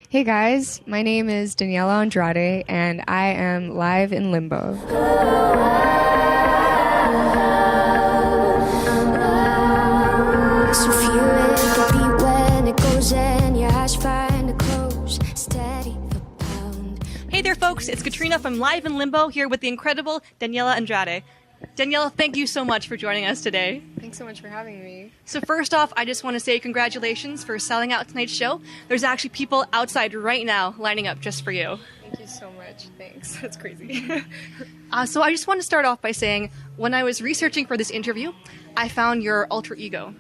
Hey guys, my name is Daniela Andrade, and I am live in Limbo. So feel it, the beat when it goes in, your eyes find it close, steady the pound. Hey there, folks. It's Katrina from Live in Limbo here with the incredible Daniela Andrade. Daniela, thank you so much for joining us today. Thanks so much for having me. So first off, I just want to say congratulations for selling out tonight's show. There's actually people outside right now lining up just for you. Thank you so much. Thanks. That's crazy. So I just want to start off by saying, when I was researching for this interview, I found your alter ego.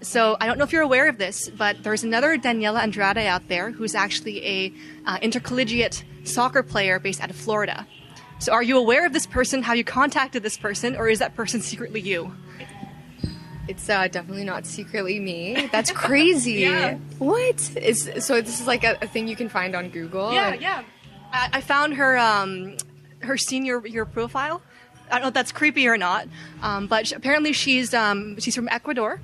So I don't know if you're aware of this, but there's another Daniela Andrade out there who's actually a intercollegiate soccer player based out of Florida. So are you aware of this person? Have you contacted this person, or is that person secretly you? It's definitely not secretly me. That's crazy. Yeah. What? So this is like a thing you can find on Google? Yeah. I found her senior year profile. I don't know if that's creepy or not, but apparently she's from Ecuador.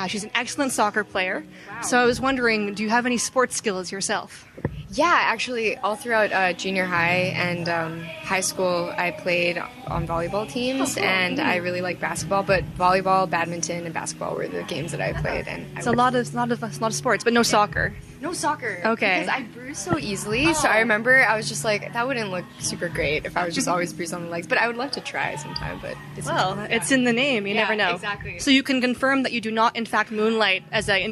She's an excellent soccer player. Wow. So I was wondering, do you have any sports skills yourself? Yeah, actually, all throughout junior high and high school, I played on volleyball teams, and I really like basketball. But volleyball, badminton, and basketball were the games that I played. And it's a lot of sports, but no soccer. No soccer. Okay. Because I bruise so easily. So I remember I was just like, that wouldn't look super great if I was just always bruised on the legs. But I would love to try sometime. But it's in the name. You never know. Exactly. So you can confirm that you do not, in fact, moonlight as a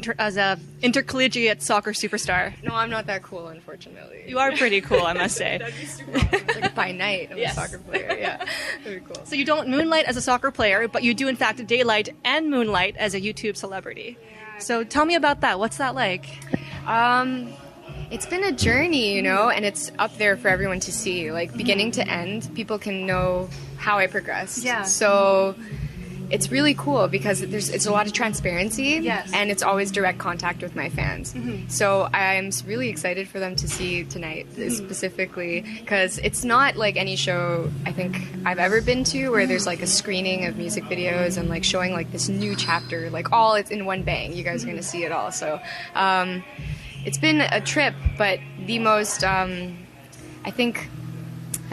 intercollegiate soccer superstar. No, I'm not that cool, unfortunately. You are pretty cool, I must say. That'd be super awesome. Like by night, I'm a soccer player. Yeah, that'd be cool. So you don't moonlight as a soccer player, but you do, in fact, daylight and moonlight as a YouTube celebrity. Yeah. So tell me about that. What's that like? It's been a journey, and it's up there for everyone to see. Like, beginning to end, people can know how I progressed. Yeah. So it's really cool because it's a lot of transparency. Yes. And it's always direct contact with my fans. Mm-hmm. So I'm really excited for them to see tonight, specifically, because it's not like any show I think I've ever been to where there's like a screening of music videos and like showing like this new chapter, like all it's in one bang. You guys are going to see it all. So it's been a trip, but the most, I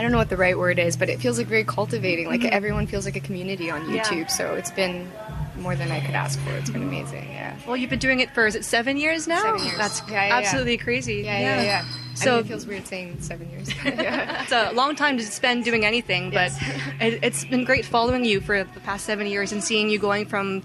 don't know what the right word is, but it feels like very cultivating. Like everyone feels like a community on YouTube. Yeah. So it's been more than I could ask for. It's been amazing. Yeah. Well, you've been doing it for, is it 7 years now? 7 years. That's absolutely crazy. Yeah. So I mean, it feels weird saying 7 years. Yeah. It's a long time to spend doing anything, but it's been great following you for the past 7 years and seeing you going from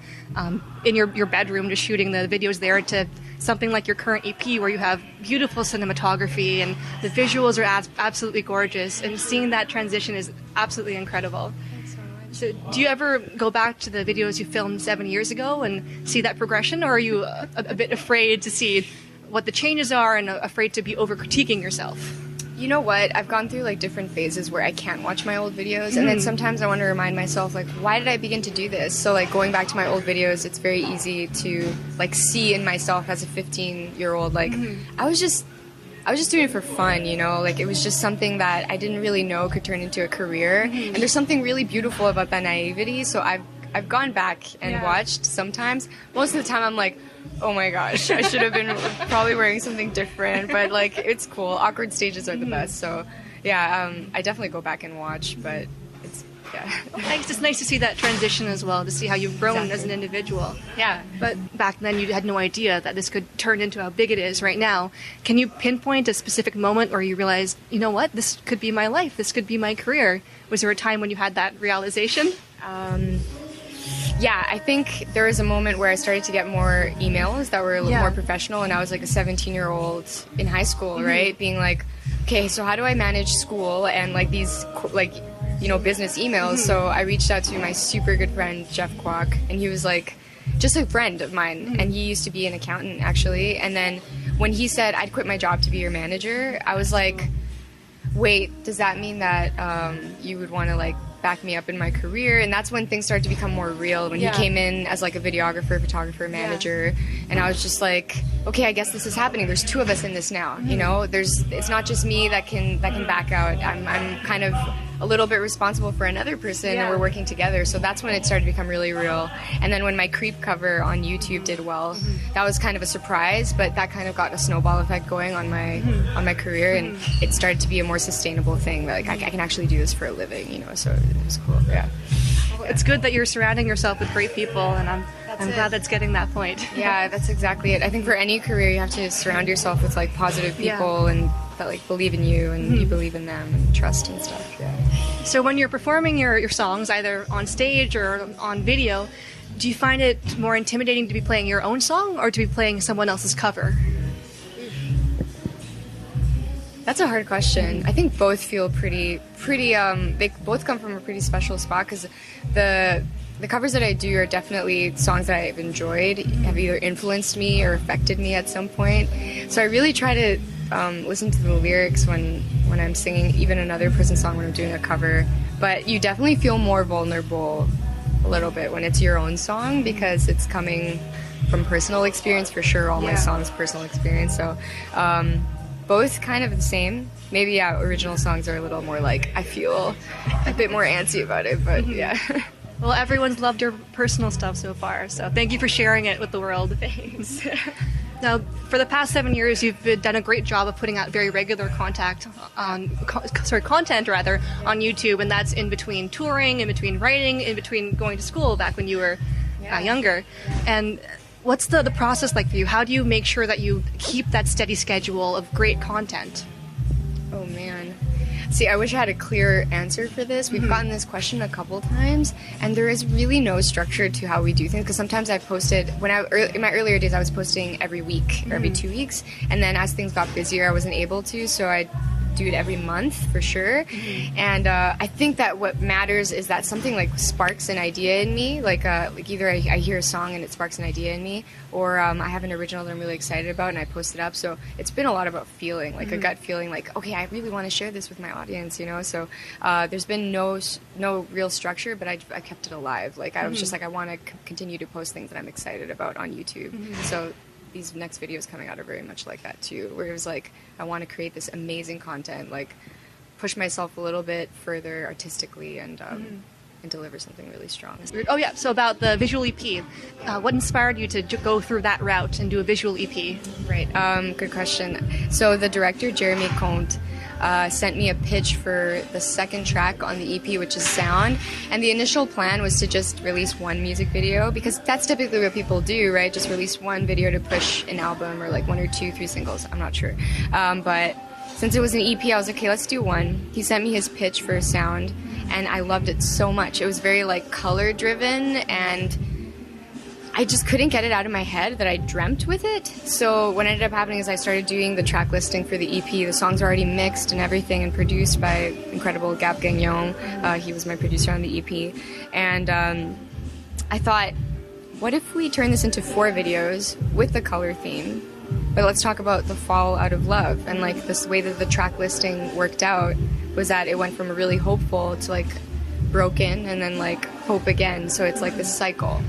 in your bedroom to shooting the videos there to something like your current EP where you have beautiful cinematography and the visuals are absolutely gorgeous, and seeing that transition is absolutely incredible. Thanks so much. So do you ever go back to the videos you filmed 7 years ago and see that progression, or are you a bit afraid to see what the changes are and afraid to be over-critiquing yourself? You know what? I've gone through like different phases where I can't watch my old videos, and then sometimes I want to remind myself, like, why did I begin to do this? So like going back to my old videos, it's very easy to like see in myself as a 15-year-old, like I was just doing it for fun, like it was just something that I didn't really know could turn into a career. And there's something really beautiful about that naivety. So I've gone back and watched sometimes. Most of the time I'm like, oh my gosh, I should have been probably wearing something different, but like it's cool. Awkward stages are the best. So yeah, I definitely go back and watch, but it's Thanks. It's nice to see that transition as well, to see how you've grown as an individual. Yeah. But back then you had no idea that this could turn into how big it is right now. Can you pinpoint a specific moment where you realized, you know what, this could be my life, this could be my career? Was there a time when you had that realization? Yeah, I think there was a moment where I started to get more emails that were a little more professional, and I was like a 17-year-old in high school, right? Being like, okay, so how do I manage school and like these business emails? So I reached out to my super good friend Jeff Kwok, and he was like just a friend of mine, and he used to be an accountant actually. And then when he said I'd quit my job to be your manager, I was like, wait, does that mean that you would want to like back me up in my career? And that's when things started to become more real, when he came in as like a videographer, photographer, manager, and I was just like, okay, I guess this is happening. There's two of us in this now. It's not just me that can back out. I'm kind of a little bit responsible for another person, and we're working together. So that's when it started to become really real. And then when my Creep cover on YouTube did well, that was kind of a surprise, but that kind of got a snowball effect going on my career, and it started to be a more sustainable thing. Like I can actually do this for a living, you know. So it was cool. Yeah. Well, it's good that you're surrounding yourself with great people, and I'm glad that's getting that point. Yeah, that's exactly it. I think for any career, you have to surround yourself with like positive people and that like believe in you and you believe in them and trust and stuff. Yeah. So when you're performing your songs, either on stage or on video, do you find it more intimidating to be playing your own song or to be playing someone else's cover? That's a hard question. I think both feel pretty. They both come from a pretty special spot because the covers that I do are definitely songs that I've enjoyed, have either influenced me or affected me at some point. So I really try to listen to the lyrics when I'm singing even another person's song when I'm doing a cover. But you definitely feel more vulnerable a little bit when it's your own song because it's coming from personal experience for sure. All my songs personal experience. So. Both kind of the same. Maybe, original songs are a little more like, I feel a bit more antsy about it, but yeah. Well, everyone's loved your personal stuff so far, so thank you for sharing it with the world. Thanks. Now, for the past 7 years, you've done a great job of putting out very regular content on YouTube, and that's in between touring, in between writing, in between going to school back when you were younger. And what's the process like for you? How do you make sure that you keep that steady schedule of great content? Oh, man. See, I wish I had a clear answer for this. We've gotten this question a couple times, and there is really no structure to how we do things, because sometimes I've posted, in my earlier days, I was posting every week or every 2 weeks, and then as things got busier, I wasn't able to, so I do it every month for sure. And I think that what matters is that something like sparks an idea in me, like either I hear a song and it sparks an idea in me, or I have an original that I'm really excited about and I post it up. So it's been a lot about feeling, like a gut feeling, like, okay, I really want to share this with my audience, you know. So there's been no real structure, but I kept it alive. Like I was just like, I want to continue to post things that I'm excited about on YouTube. So these next videos coming out are very much like that too, where it was like, I want to create this amazing content, like push myself a little bit further artistically and deliver something really strong. Oh yeah, so about the visual EP, what inspired you to go through that route and do a visual EP? Right, good question. So the director, Jeremy Comte, sent me a pitch for the second track on the EP, which is Sound, and the initial plan was to just release one music video, because that's typically what people do, right? Just release one video to push an album, or like 1 or 2, 3 singles, I'm not sure. But since it was an EP, I was like, okay, let's do one. He sent me his pitch for Sound, and I loved it so much. It was very like color driven, and I just couldn't get it out of my head that I dreamt with it. So what ended up happening is I started doing the track listing for the EP. The songs were already mixed and everything and produced by incredible Gab Gagnon. He was my producer on the EP. And I thought, what if we turn this into 4 videos with the color theme? But let's talk about the fall out of love. And like this way that the track listing worked out was that it went from really hopeful to like broken and then like hope again. So it's like this cycle.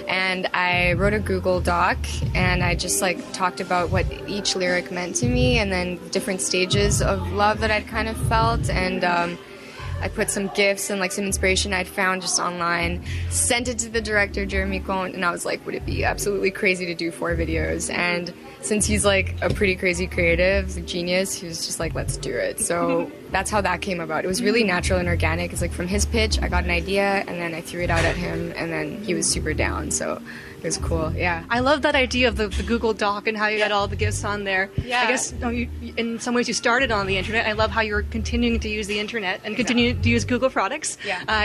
And I wrote a Google Doc, and I just like talked about what each lyric meant to me, and then different stages of love that I'd kind of felt, and I put some gifs and like some inspiration I'd found just online, sent it to the director, Jeremy Comte, and I was like, would it be absolutely crazy to do 4 videos? And since he's like a pretty crazy creative, a genius, he was just like, let's do it. So that's how that came about. It was really natural and organic. It's like from his pitch, I got an idea, and then I threw it out at him, and then he was super down. So it was cool, yeah. I love that idea of the Google Doc and how you got all the gifts on there. Yeah. I guess in some ways you started on the internet. I love how you're continuing to use the internet and continue to use Google products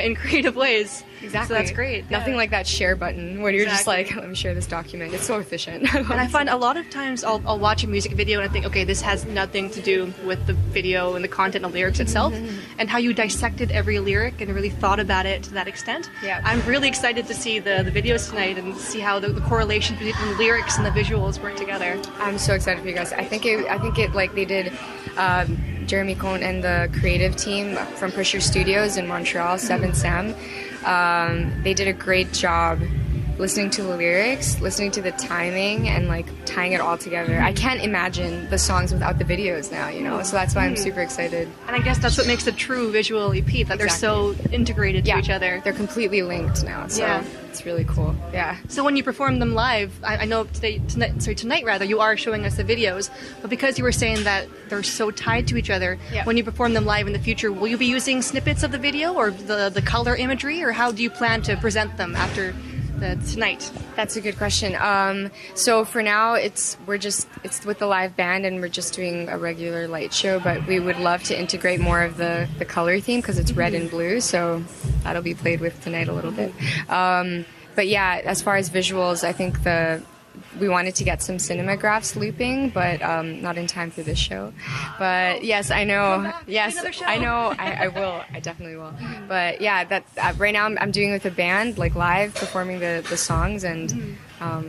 in creative ways. Exactly. So that's great. Nothing like that share button when you're just like, let me share this document. It's so efficient. And I find a lot of times I'll watch a music video and I think, okay, this has nothing to do with the video and the content and the lyrics itself, and how you dissected every lyric and really thought about it to that extent. Yeah. I'm really excited to see the videos tonight and see how the correlation between the lyrics and the visuals work together. I'm so excited for you guys. I think it like they did Jeremy Comte and the creative team from Pusher Studios in Montreal, 7 Sam. They did a great job listening to the lyrics, listening to the timing, and like tying it all together. I can't imagine the songs without the videos now, you know. So that's why I'm super excited. And I guess that's what makes a true visual EP, that they're so integrated to each other. They're completely linked now. So it's really cool. Yeah. So when you perform them live, I know tonight rather, you are showing us the videos, but because you were saying that they're so tied to each other, when you perform them live in the future, will you be using snippets of the video or the color imagery, or how do you plan to present them after tonight? That's a good question. So for now, it's with the live band, and we're just doing a regular light show. But we would love to integrate more of the color theme, because it's red and blue. So that'll be played with tonight a little bit. But yeah, as far as visuals, I think we wanted to get some cinemagraphs looping, but not in time for this show. But yes, I know. Yes, I know. I will. I definitely will. But yeah, that right now I'm doing with a band, like live performing the songs, and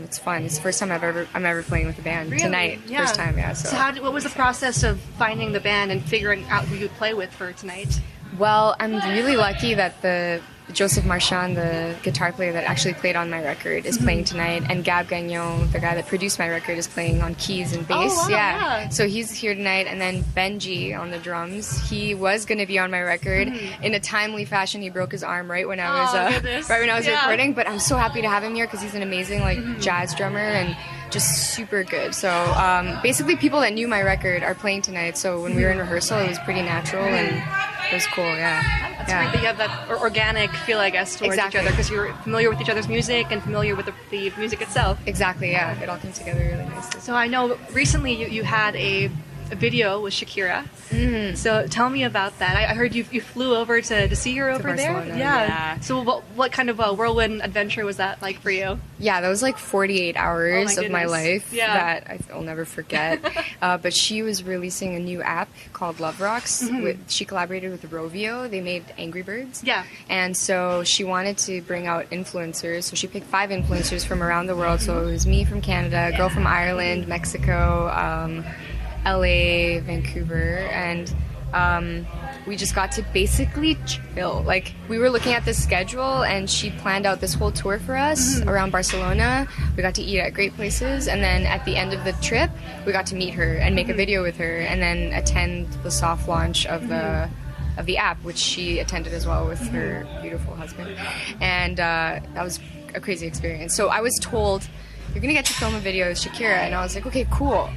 it's fun. It's the first time I'm ever playing with a band tonight. Yeah. First time, yeah. So what was the process of finding the band and figuring out who you'd play with for tonight? Well, I'm really lucky that Joseph Marchand, the guitar player that actually played on my record, is playing tonight, and Gab Gagnon, the guy that produced my record, is playing on keys and bass. Oh, wow, yeah. So he's here tonight, and then Benji on the drums. He was going to be on my record. In a timely fashion, he broke his arm right when I was recording. But I'm so happy to have him here, because he's an amazing jazz drummer and just super good. So basically, people that knew my record are playing tonight. So when we were in rehearsal, it was pretty natural and it was cool. Yeah. That's great that you have that organic feel, I guess, towards each other, because you're familiar with each other's music and familiar with the music itself. Exactly. Yeah. It all came together really nicely. So I know recently you had a video with Shakira. So tell me about that. I heard you flew over to see her over there. Yeah. So what kind of a whirlwind adventure was that like for you? Yeah, that was like 48 hours of my life that I'll never forget. But she was releasing a new app called Love Rocks. She collaborated with Rovio. They made Angry Birds. Yeah. And so she wanted to bring out influencers. So she picked 5 influencers from around the world. So it was me from Canada, a girl from Ireland, Mexico, LA, Vancouver, and we just got to basically chill. Like, we were looking at the schedule, and she planned out this whole tour for us around Barcelona. We got to eat at great places, and then at the end of the trip, we got to meet her and make a video with her, and then attend the soft launch of the app, which she attended as well with her beautiful husband. And that was a crazy experience. So I was told, you're gonna get to film a video with Shakira, and I was like, okay, cool.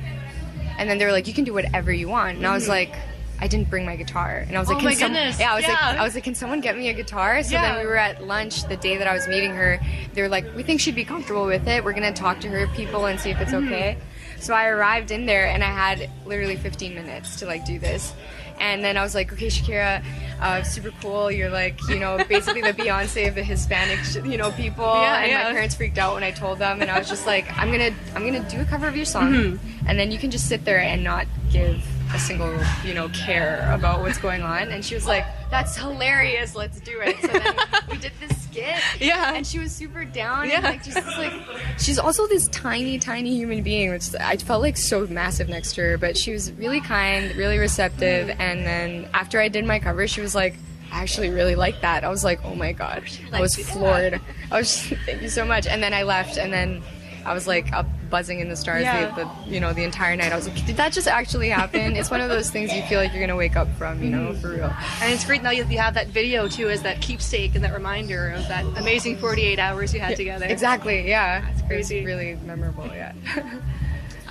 And then they were like, you can do whatever you want. And I was like, I didn't bring my guitar. And I was like, I was like, can someone get me a guitar? So then we were at lunch the day that I was meeting her. They were like, we think she'd be comfortable with it. We're going to talk to her people and see if it's okay. So I arrived in there, and I had literally 15 minutes to like do this. And then I was like, okay, Shakira, super cool. You're like, you know, basically the Beyonce of the Hispanic, people. My parents freaked out when I told them, and I was just like, I'm gonna do a cover of your song, and then you can just sit there and not give a single, care about what's going on. And she was like, that's hilarious. Let's do it. So then we did this skit. Yeah. And she was super down. Yeah. And she's also this tiny, tiny human being, which I felt like so massive next to her, but she was really kind, really receptive. And then after I did my cover, she was like, I actually really like that. I was like, oh my God. I was floored. I was just, thank you so much. And then I left, and then I was like up buzzing in the stars the entire night. I was like, did that just actually happen? It's one of those things you feel like you're going to wake up from, for real. And it's great now you have that video too as that keepsake and that reminder of that amazing 48 hours you had together. Exactly, yeah. That's crazy. It's really memorable, yeah.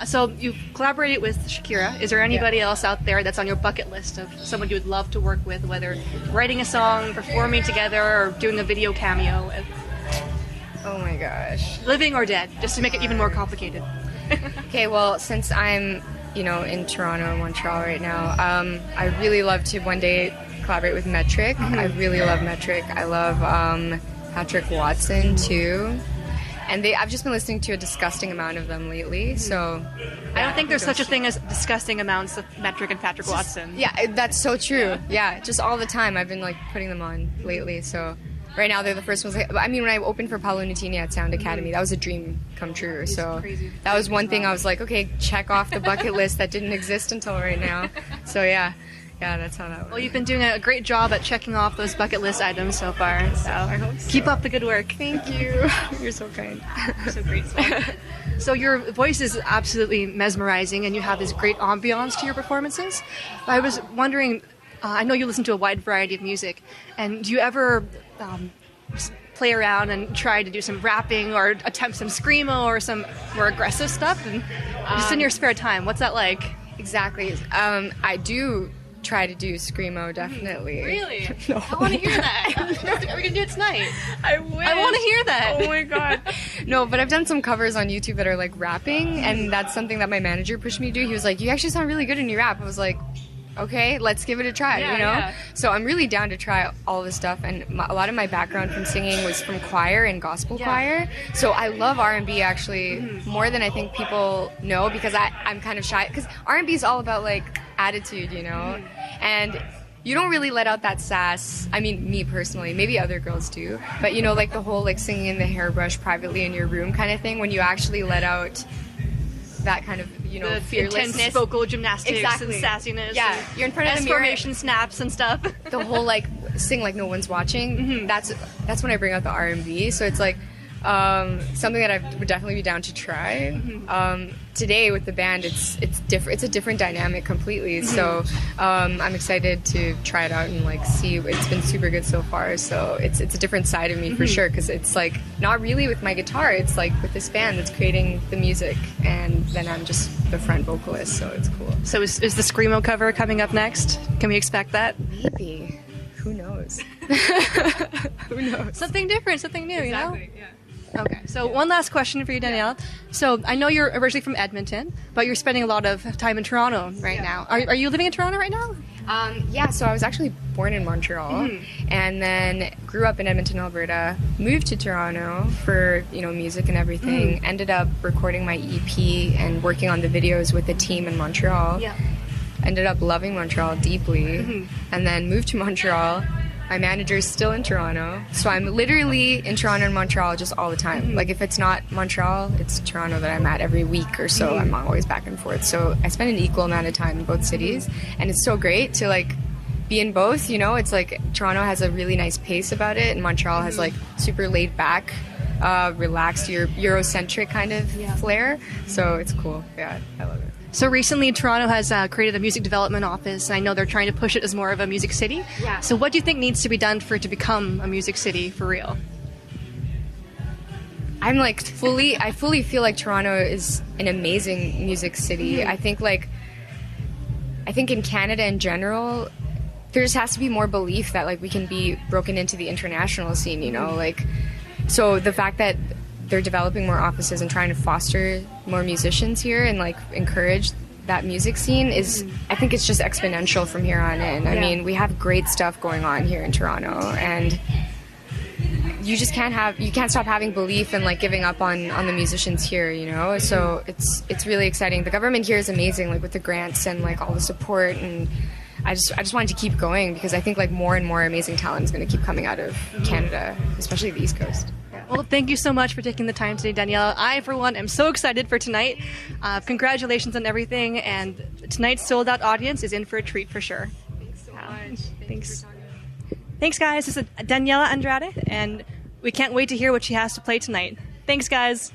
So you've collaborated with Shakira. Is there anybody else out there that's on your bucket list of someone you would love to work with, whether writing a song, performing together, or doing a video cameo? Oh my gosh. Living or dead, just to make it even more complicated. Okay, well, since I'm, in Toronto and Montreal right now, I really love to one day collaborate with Metric. I really love Metric. I love Patrick Watson, too. And I've just been listening to a disgusting amount of them lately, so... I don't think there's such a thing as disgusting amounts of Metric and Patrick Watson. Yeah, that's so true. Yeah, just all the time. I've been, putting them on lately, so... Right now, they're the first ones. I mean, when I opened for Paolo Nutini at Sound Academy, that was a dream come true. So that was one thing I was like, okay, check off the bucket list that didn't exist until right now. So yeah, Yeah, that's how that works. Well, you've been doing a great job at checking off those bucket list items so far. So I hope so. Keep up the good work. Thank you. You're so kind. You're so great. So your voice is absolutely mesmerizing, and you have this great ambiance to your performances. I was wondering, I know you listen to a wide variety of music, and do you ever play around and try to do some rapping or attempt some screamo or some more aggressive stuff? And just in your spare time, what's that like? Exactly. I do try to do screamo, definitely. Really? No. I want to hear that. Are we going to do it tonight? I wish. I want to hear that. Oh my god. No, but I've done some covers on YouTube that are like rapping, and that's something that my manager pushed me to do. He was like, you actually sound really good in your rap. I was like, okay, let's give it a try, you know? Yeah. So I'm really down to try all this stuff, and a lot of my background from singing was from choir and gospel choir. So I love R&B actually more than I think people know, because I'm kind of shy, because R&B is all about like attitude, you know? And you don't really let out that sass. I mean, me personally, maybe other girls do, but you know, like the whole like singing in the hairbrush privately in your room kind of thing, when you actually let out that kind of, you know, the fearlessness, intense vocal gymnastics exactly. and sassiness. Yeah, and you're in front of the mirror. formation snaps and stuff. The whole like sing like no one's watching. That's when I bring out the R&B. So it's like something that I would definitely be down to try. Today with the band, it's different. It's a different dynamic completely. So I'm excited to try it out and like see. It's been super good so far. So it's a different side of me for sure, because it's like not really with my guitar. It's like with this band that's creating the music, and then I'm just the front vocalist. So it's cool. So is the screamo cover coming up next? Can we expect that? Maybe. Who knows? Who knows? Something different, something new. Exactly. You know? Yeah. Okay, so one last question for you, Daniela. So I know you're originally from Edmonton, but you're spending a lot of time in Toronto right now. Are you living in Toronto right now? Yeah, so I was actually born in Montreal, and then grew up in Edmonton, Alberta, moved to Toronto for, you know, music and everything, ended up recording my EP and working on the videos with the team in Montreal. Yeah. Ended up loving Montreal deeply, and then moved to Montreal. My manager is still in Toronto, so I'm literally in Toronto and Montreal just all the time. Like if it's not Montreal, it's Toronto that I'm at every week or so. I'm always back and forth. So I spend an equal amount of time in both cities, and it's so great to like be in both, you know? It's like Toronto has a really nice pace about it, and Montreal has like super laid back, relaxed, Eurocentric kind of flair. So it's cool. Yeah, I love it. So recently, Toronto has created a music development office. I know they're trying to push it as more of a music city. Yeah. So what do you think needs to be done for it to become a music city for real? I fully feel like Toronto is an amazing music city. I think in Canada in general, there just has to be more belief that like we can be broken into the international scene, you know? Like, so the fact that they're developing more offices and trying to foster more musicians here and like encourage that music scene is, I think it's just exponential from here on in. I mean, we have great stuff going on here in Toronto, and you can't stop having belief and like giving up on the musicians here, you know? So it's really exciting. The government here is amazing, like with the grants and like all the support, and I just wanted to keep going because I think like more and more amazing talent is going to keep coming out of Canada, especially the East Coast. Well, thank you so much for taking the time today, Daniela. I, for one, am so excited for tonight. Congratulations on everything, and tonight's sold-out audience is in for a treat for sure. Thanks so much. Thanks. Thanks, guys. This is Daniela Andrade, and we can't wait to hear what she has to play tonight. Thanks, guys.